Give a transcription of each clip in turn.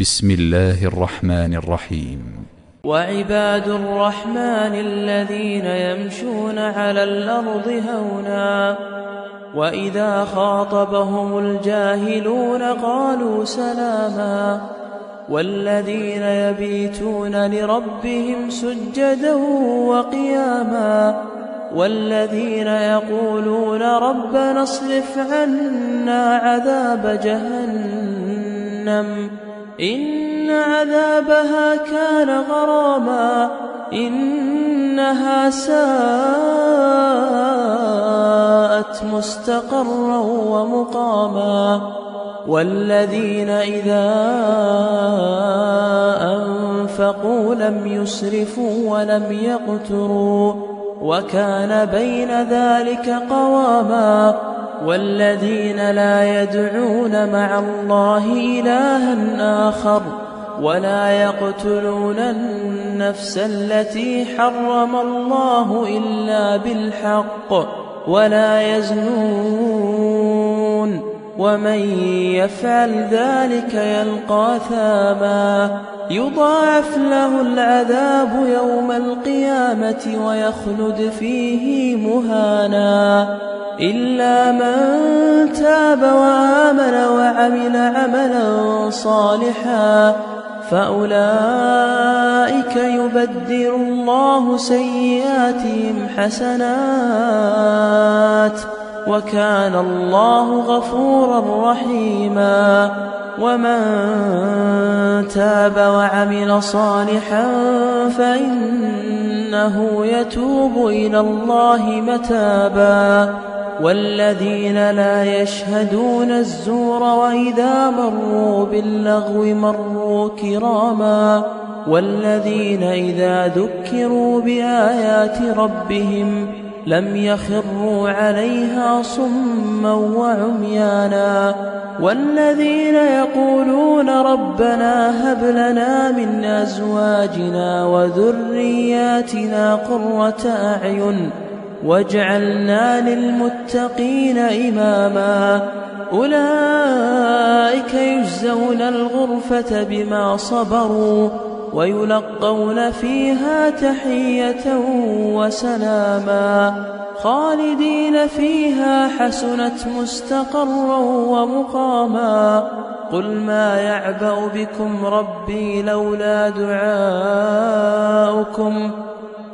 بسم الله الرحمن الرحيم. وعباد الرحمن الذين يمشون على الأرض هونا وإذا خاطبهم الجاهلون قالوا سلاما والذين يبيتون لربهم سجدا وقياما والذين يقولون ربنا اصرف عنا عذاب جهنم إن عذابها كان غراما إنها ساءت مستقرا ومقاما والذين إذا أنفقوا لم يسرفوا ولم يقتروا وكان بين ذلك قواما والذين لا يدعون مع الله إلها آخر ولا يقتلون النفس التي حرم الله إلا بالحق ولا يزنون ومن يفعل ذلك يلقى ثاما يضاعف له العذاب يوم القيامة ويخلد فيه مهانا إلا من تاب وآمن وعمل عملا صالحا فأولئك يبدل الله سيئاتهم حسنات وكان الله غفورا رحيما ومن تاب وعمل صالحا فإنه يتوب إلى الله متابا والذين لا يشهدون الزور وإذا مروا باللغو مروا كراما والذين إذا ذكروا بآيات ربهم لم يخروا عليها صما وعميانا والذين يقولون ربنا هب لنا من أزواجنا وذرياتنا قرة أعين واجعلنا للمتقين إماما أولئك يجزون الغرفة بما صبروا ويلقون فيها تحية وسلاما خالدين فيها حسنت مستقرا ومقاما قل ما يعبأ بكم ربي لولا دعاؤكم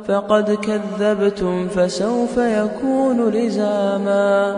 فقد كذبتم فسوف يكون لزاما.